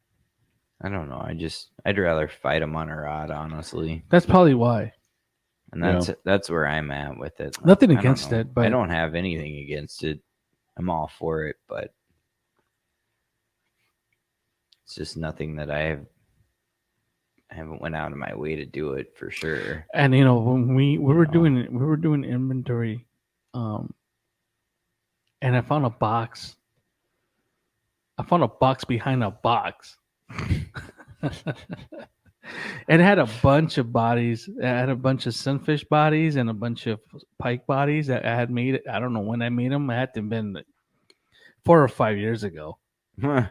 I don't know. I'd rather fight them on a rod, honestly. That's probably why. And that's where I'm at with it. Nothing against it, but I don't have anything against it. I'm all for it, but it's just nothing that I haven't went out of my way to do it for sure. And you know when we were doing inventory, and I found a box. I found a box behind a box. It had a bunch of bodies. It had a bunch of sunfish bodies and a bunch of pike bodies that I had made. It. I don't know when I made them. I had to have been 4 or 5 years ago. Yeah.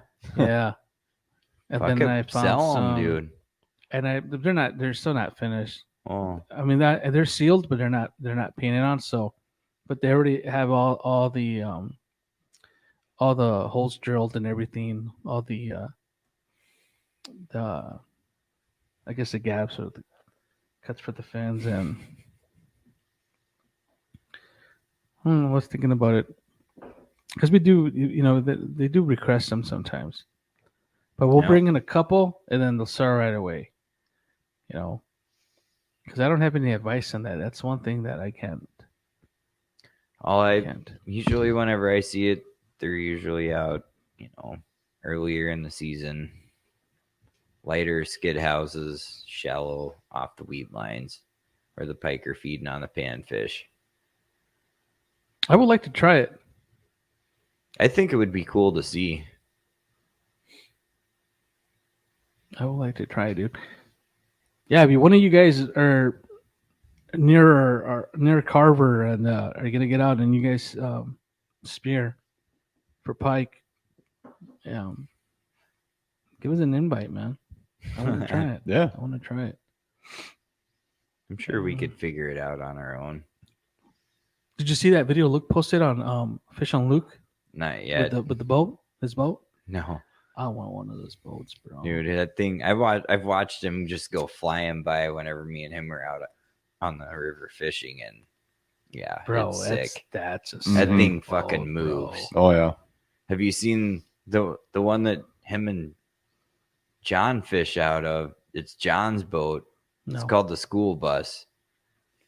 And then I found sell them, some, dude. And they're still not finished. Oh, I mean they're sealed, but they're not painted on. So, but they already have all the holes drilled and everything. All the I guess the gaps or the cuts for the fins, and I was thinking about it because we do, you know, they do request them sometimes, but we'll bring in a couple and then they'll sell right away, you know, because I don't have any advice on that. That's one thing that I can't. Usually whenever I see it, they're usually out, you know, earlier in the season. Lighter skid houses, shallow off the weed lines, or the pike are feeding on the panfish. I would like to try it. I think it would be cool to see. I would like to try it, dude. Yeah, if one of you guys are near Carver and are you gonna get out and you guys spear for pike, give us an invite, man. I want to try it. Yeah, I want to try it. I'm sure we could figure it out on our own. Did you see that video Luke posted on Fish on Luke? Not yet. With the boat, his boat. No. I want one of those boats, bro. Dude, that thing, I've watched him just go flying by whenever me and him are out on the river fishing, and yeah, bro, it's sick. That's a that thing fucking moves. Bro. Oh yeah. Have you seen the one that him and John fish out of? It's John's boat. It's called the School Bus.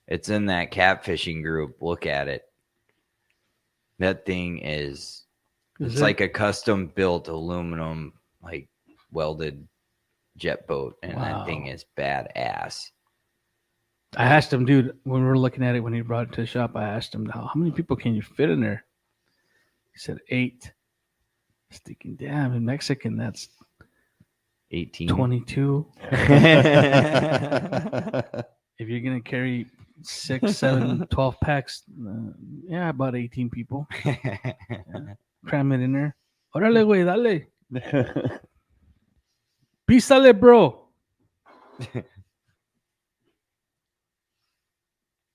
It's in that catfishing group. Look at it. That thing is it's like a custom built aluminum, like welded jet boat, and that thing is badass. I asked him, dude, when we were looking at it when he brought it to the shop, I asked him, how many people can you fit in there? He said 8. I was thinking, damn, in Mexican, that's 18. 22. If you're going to carry 6, 7, 12 packs. Yeah, about 18 people. Cram it in there. Órale, güey, dale. Písale, bro.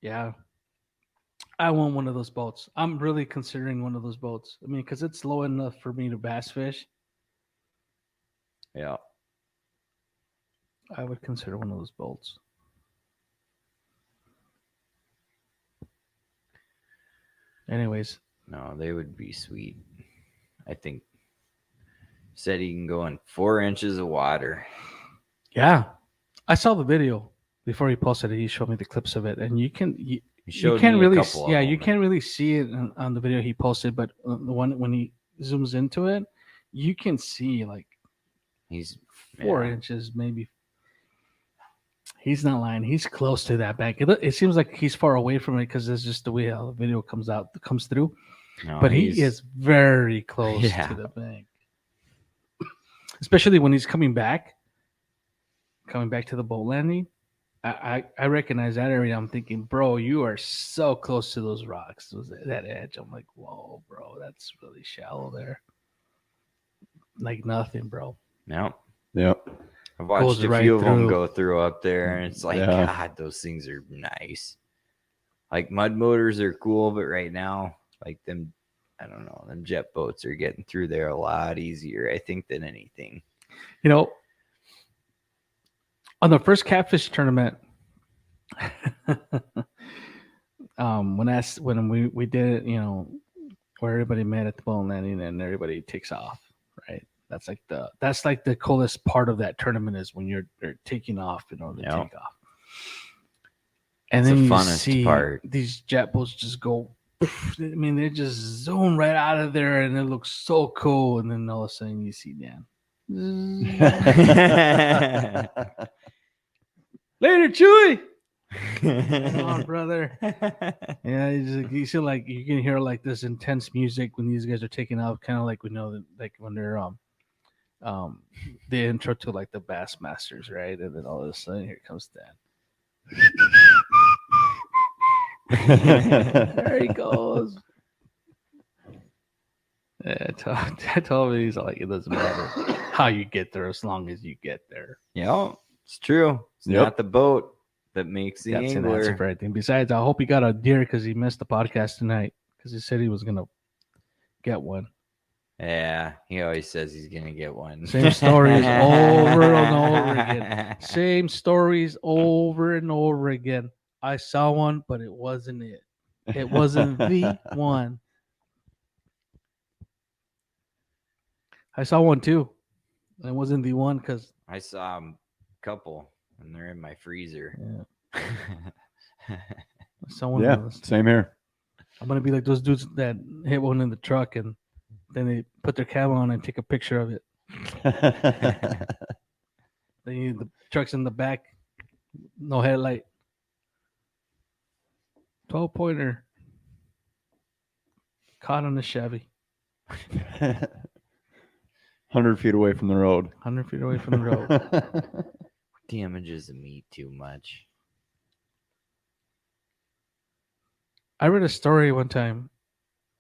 Yeah. I want one of those boats. I'm really considering one of those boats. I mean, because it's low enough for me to bass fish. Yeah. I would consider one of those boats. Anyways. No, they would be sweet. I think said he can go in 4 inches of water. Yeah. I saw the video before he posted it. He showed me the clips of it, and you can't really see it on the video he posted, but the one when he zooms into it, you can see like he's 4 inches, maybe. He's not lying. He's close to that bank. It seems like he's far away from it because it's just the way how the video comes through. No, but he is very close to the bank, especially when he's coming back to the boat landing. I recognize that area. I'm thinking, bro, you are so close to those rocks. That edge. I'm like, whoa, bro, that's really shallow there. Like nothing, bro. No. Yep. I've watched a few of them go through up there, and it's like, God, those things are nice. Like mud motors are cool, but right now, like them, I don't know, them jet boats are getting through there a lot easier, I think, than anything. You know, on the first catfish tournament, when we did it, you know, where everybody met at the boat landing and everybody takes off, right? That's like the coolest part of that tournament is when they're taking off in order to take off. And then you see these jet boats just go. I mean, they just zoom right out of there, and it looks so cool. And then all of a sudden, you see Dan. Later, Chewy. Come on, brother. Yeah, you feel like you can hear like this intense music when these guys are taking off, kind of like we know that, like when they're the intro to like the Bassmasters, right? And then all of a sudden, here comes Dan. There he goes. Yeah, I told him he's like, it doesn't matter how you get there as long as you get there. Yeah, it's true. It's not the boat that makes the angler. That's an answer for everything. Besides, I hope he got a deer because he missed the podcast tonight because he said he was gonna get one. Yeah, he always says he's gonna get one. Same stories over and over again. Same stories over and over again. I saw one, but it wasn't it. It wasn't the one. I saw one too. It wasn't the one because I saw a couple and they're in my freezer. Yeah. Someone same here. I'm gonna be like those dudes that hit one in the truck and then they put their camo on and take a picture of it. The truck's in the back, no headlight. 12-pointer caught on the Chevy. 100 feet away from the road. 100 feet away from the road. Damages the meat too much. I read a story one time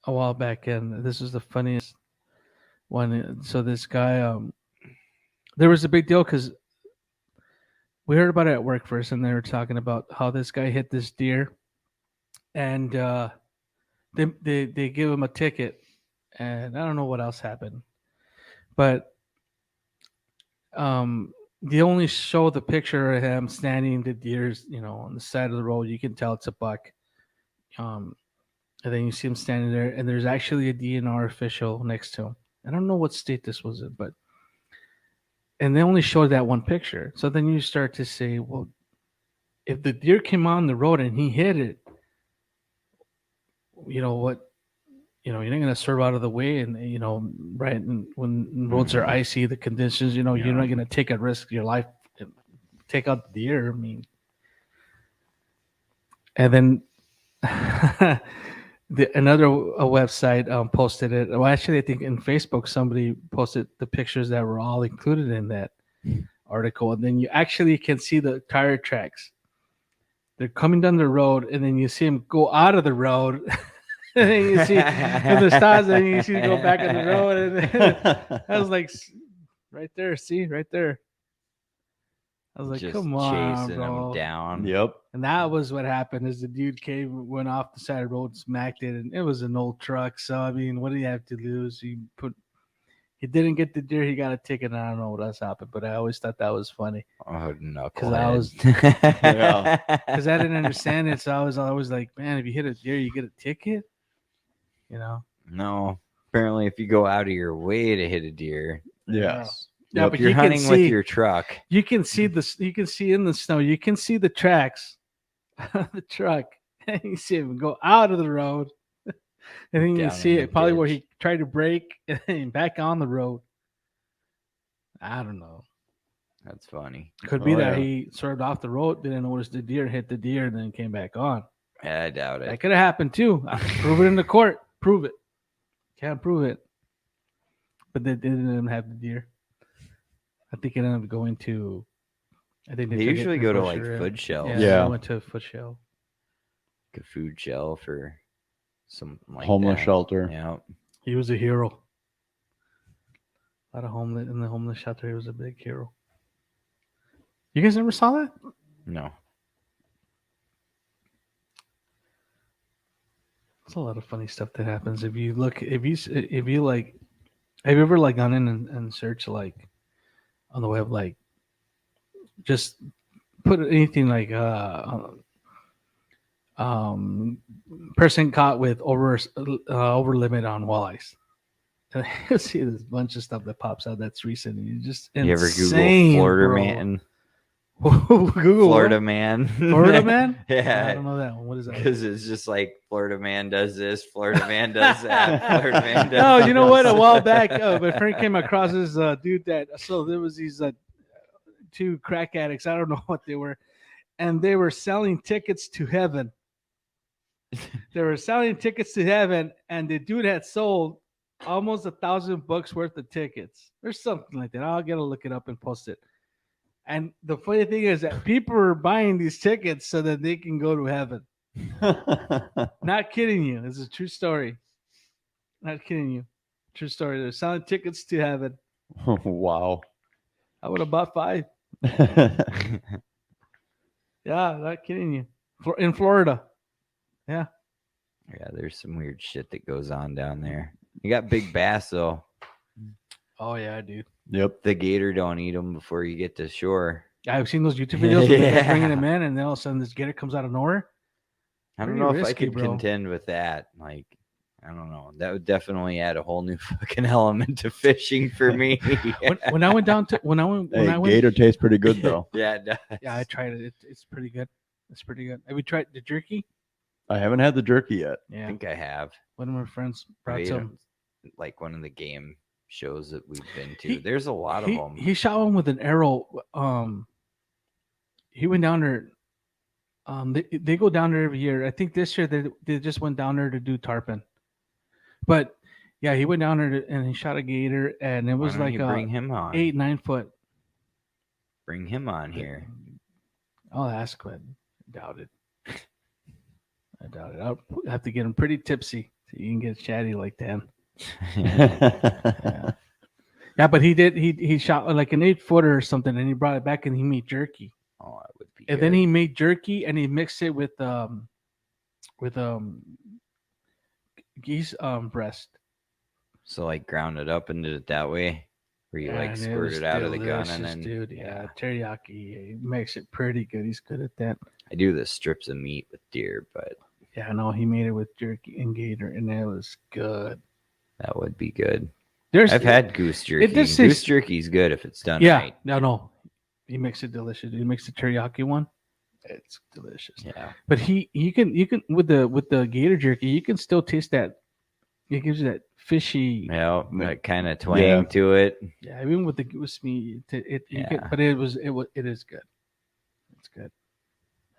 a while back, and this is the funniest one. So this guy, there was a big deal because we heard about it at work first, and they were talking about how this guy hit this deer, and they give him a ticket, and I don't know what else happened, but they only show the picture of him standing the deer's, on the side of the road. You can tell it's a buck. And then you see him standing there, and there's actually a DNR official next to him. I don't know what state this was in, and they only showed that one picture. So then you start to say, well, if the deer came on the road and he hit it, you know what? You're not going to swerve out of the way, and right. And when roads are icy, the conditions, you're not going to take a risk of your life and take out the deer. I mean, and then another website posted it. Well, actually, I think in Facebook somebody posted the pictures that were all included in that article, and then you actually can see the tire tracks. they're coming down the road, and then you see them go out of the road. And then you see from the stars, and you see them go back on the road. And I was like, right there, see, right there. I was like, just come on, chasing bro. them down. Yep. And that was what happened is the dude went off the side of the road, smacked it, and it was an old truck. So, I mean, what do you have to lose? He didn't get the deer. He got a ticket. And I don't know what else happened, but I always thought that was funny. Oh, no. Because Yeah. because I didn't understand it. So I was always like, man, if you hit a deer, you get a ticket. You know? No. Apparently, if you go out of your way to hit a deer, Yes. Yeah, Yep. but you're you can hunting with see- your truck. You can see You can see in the snow. You can see the tracks of the truck. And you see him go out of the road. And then you Down see in the it probably where ditch. he tried to brake and then back on the road. I don't know. That's funny. Could be Oh, that yeah. he swerved off the road, didn't notice the deer, hit the deer, and then came back on. I doubt That it. could have happened too. Prove it in the court. Prove it. Can't prove it. But they didn't have the deer. I think it ended up going to. I think They took it usually go to like Busher. food shells. Yeah. They went to a foot shell. Like a food shell for something like Homeless that. shelter. Yeah. He was a hero. A lot of homeless in the homeless shelter. He was a big hero. You guys never saw that? No. It's a lot of funny stuff that happens if you look. If you like, have you ever like gone in and searched like on the web like just put anything like person caught with over limit on walleyes. And you see this bunch of stuff that pops out that's recent. And you just You ever Google insane, Florida bro. man? Google Florida what? man. Florida man? I Yeah. don't know that one. What is that? Because it's just like Florida man does this, Florida man does that, Florida man does No, you know what? A this. while back, my friend came across this dude that. So there was these two crack addicts. I don't know what they were, and they were selling tickets to heaven. They were selling tickets to heaven, and the dude had sold almost $1,000 worth of tickets, or something like that. I'll get to look it up and post it. And the funny thing is that people are buying these tickets so that they can go to heaven. Not kidding you. It's a true story. Not kidding you. True story. They're selling tickets to heaven. Wow. I would have bought 5. Yeah, not kidding you. In Florida. Yeah. Yeah, there's some weird shit that goes on down there. You got big bass though. Oh yeah, dude. Yep. The gator don't eat them before you get to shore. I've seen those YouTube videos where they're Yeah. bringing them in, and then all of a sudden this gator comes out of nowhere. I don't Pretty know if I risky, could bro. contend with that. Like, I don't know. That would definitely add a whole new fucking element to fishing for me. When I went down to when I went Gator tastes pretty good though. Yeah, it does. yeah, I tried it. It's pretty good. It's pretty good. Have you tried the jerky? I haven't had the jerky yet. I Yeah, think I have. one of my friends I brought ate some. 'em, like one of the game shows that we've been to. He- There's a lot of them. He shot one with an arrow. He went down there. They go down there every year. I think this year they just went down there to do tarpon. But yeah, he went down there and he shot a gator, and it Why was don't like you a bring him on. 8-9 foot. Bring him on here. I'll ask, but I doubt it. I doubt it. I'll have to get him pretty tipsy so you can get chatty like that. Yeah. Yeah, but he did. He shot like an 8-footer or something, and he brought it back and he made jerky. Oh, that would be. And good. then he made jerky and he mixed it with geese breast. So like ground it up and did it that way, where you like And it squirt was it out of the gun delicious, and then dude, yeah, teriyaki. He makes it pretty good. He's good at that. I do the strips of meat with deer, but Yeah, no, he made it with jerky and gator, and it was good. that would be good. There's I've had goose jerky. does say- Goose jerky's good if it's done yeah, right. no, he makes it delicious. He makes the teriyaki one. It's delicious. Yeah. But you can with the gator jerky, you can still taste that. It gives you that fishy. Yeah, that kind of twang Yeah. to it. Yeah, even with the goose meat, Yeah. but it is good. It's good.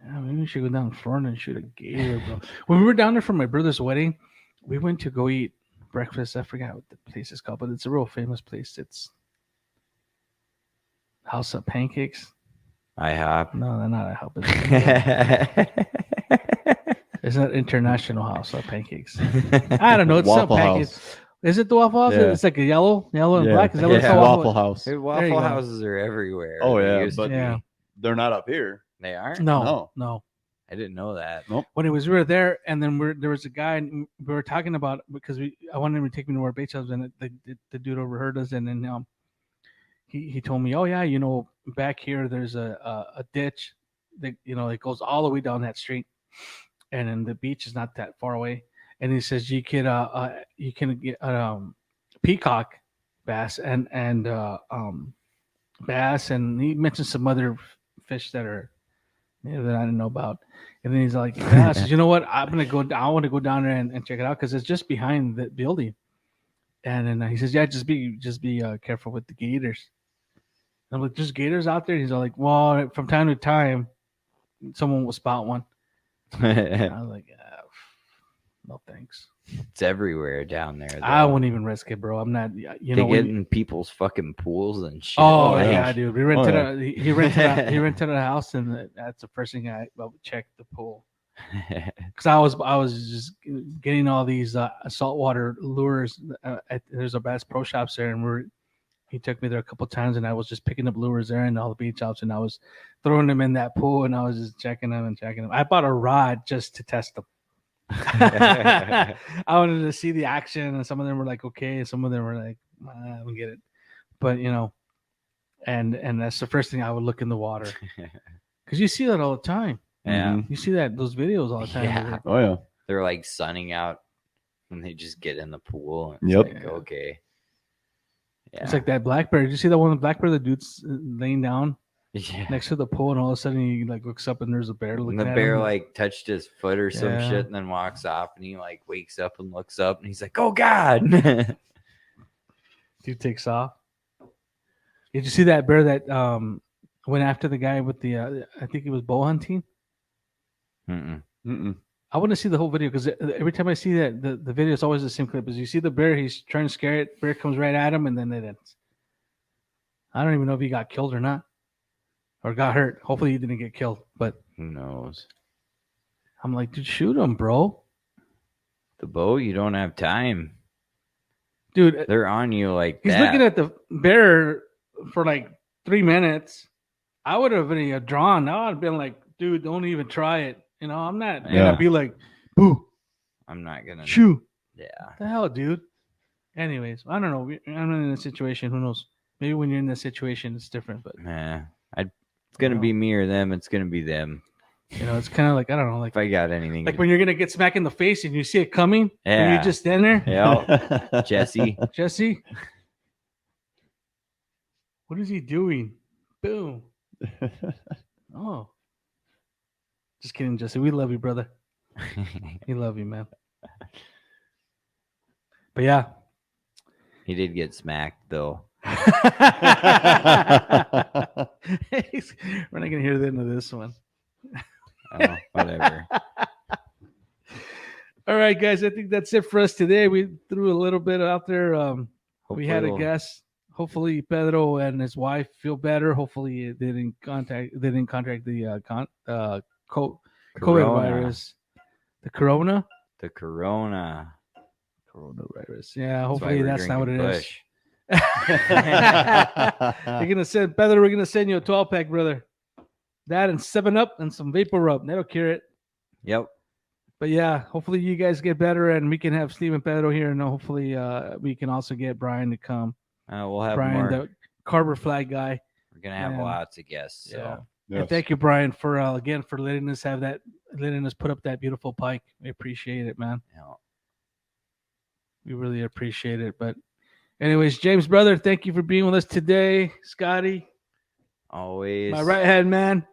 Yeah, maybe we should go down to Florida and shoot a gator, bro. When we were down there for my brother's wedding, we went to go eat breakfast. I forgot what the place is called, but it's a real famous place. It's House of Pancakes. IHOP. No, they're not IHOP. It's an international house of pancakes. I don't know. It's some Waffle pancakes. House. Is it the Waffle House? Yeah. It's like a yellow and Yeah. black. Is that what it's Yeah. called? Waffle House. Dude, you Waffle go. houses are everywhere. Oh, They yeah, used to but- be. Yeah. They're not up here. They aren't. No. I didn't know that. Nope. When we were there, and then there was a guy, and we were talking about because I wanted him to take me to our bait shops, and the dude overheard us, and then he told me, oh yeah, back here there's a ditch that it goes all the way down that street, and then the beach is not that far away, and he says you can get peacock bass and bass, and he mentioned some other fish that are that I didn't know about. And then he's like, I says, you know what? I want to go down there and check it out because it's just behind the building. And then he says, yeah, just be careful with the gators. And I'm like, there's gators out there? He's all like, well, from time to time, someone will spot one. And I was like, no thanks. It's everywhere down there. Though. I wouldn't even risk it, bro. I'm not. They get in people's fucking pools and shit. Oh yeah. yeah, dude. He rented a house, and that's the first thing I would check the pool. Because I was just getting all these saltwater lures. There's a Bass Pro Shops there, and he took me there a couple times, and I was just picking up lures there and all the beach shops, and I was throwing them in that pool, and I was just checking them. I bought a rod just to test them. I wanted to see the action, and some of them were like okay, and some of them were like I don't get it, but and that's the first thing I would look in the water because you see that all the time. Yeah, You see those videos all the time. Yeah. Oh yeah. they're like sunning out, and they just get in the pool. And Yep. It's like, okay. Yeah. It's like that black bear. Did you see that one black bear? The dude's laying down yeah. next to the pool, and all of a sudden he like looks up, and there's a bear looking And the at bear him. like touched his foot or some Yeah. shit, and then walks off, and he like wakes up and looks up, and he's like, "Oh God!" Dude takes off. Did you see that bear that went after the guy with the? I think he was bow hunting. Mm-mm. Mm-mm. I want to see the whole video because every time I see that, the video is always the same clip. As you see the bear, he's trying to scare it. Bear comes right at him, and then it ends. I don't even know if he got killed or not, or got hurt. Hopefully, he didn't get killed. But Who knows? I'm like, dude, shoot him, bro. The bow, you don't have time. Dude, They're on you like he's that. looking at the bear for like 3 minutes. I would have been drawn. Now I'd been like, dude, don't even try it. I'm not. Yeah. I'd be like, boo, I'm not gonna. shoo. Yeah. What the hell, dude? Anyways, I don't know. I'm in a situation. Who knows? Maybe when you're in this situation, it's different. But It's gonna be me or them. It's gonna be them. it's kind of like I don't know, like If I got anything, when you're gonna get smacked in the face and you see it coming, and Yeah. you just stand there. yeah, Jesse. Jesse, what is he doing? Boom. Oh, just kidding, Jesse. We love you, brother. We love you, man. But yeah. He did get smacked though. We're not gonna hear the end of this one. Oh, whatever. All right, guys. I think that's it for us today. We threw a little bit out there. We had a Hopefully guest. Hopefully, Pedro and his wife feel better. Hopefully, they didn't contract the COVID Corona. virus, the corona. The Corona. Coronavirus. Yeah. That's why Hopefully, we're that's not what it drinking is. Busch. You're gonna send Pedro. We're gonna send you a 12-pack, brother. That and 7-Up and some Vapor Rub. That'll cure it. Yep. But yeah, hopefully you guys get better, and we can have Steve and Pedro here, and hopefully we can also get Brian to come. We'll have Brian, more. the Carver flag guy. We're gonna have and- lots of guests. So Yeah. Yes. And thank you, Brian, for again for letting us put up that beautiful pike. We appreciate it, man. We really appreciate it. But anyways, James, brother, thank you for being with us today. Scotty, always. my right hand man.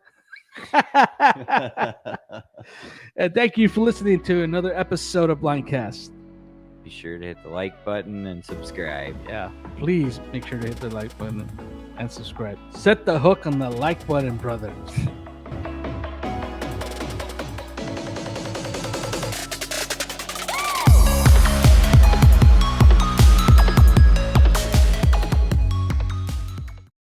And thank you for listening to another episode of Blindcast. Be sure to hit the like button and subscribe. Yeah, please make sure to hit the like button and subscribe. Set the hook on the like button, brother.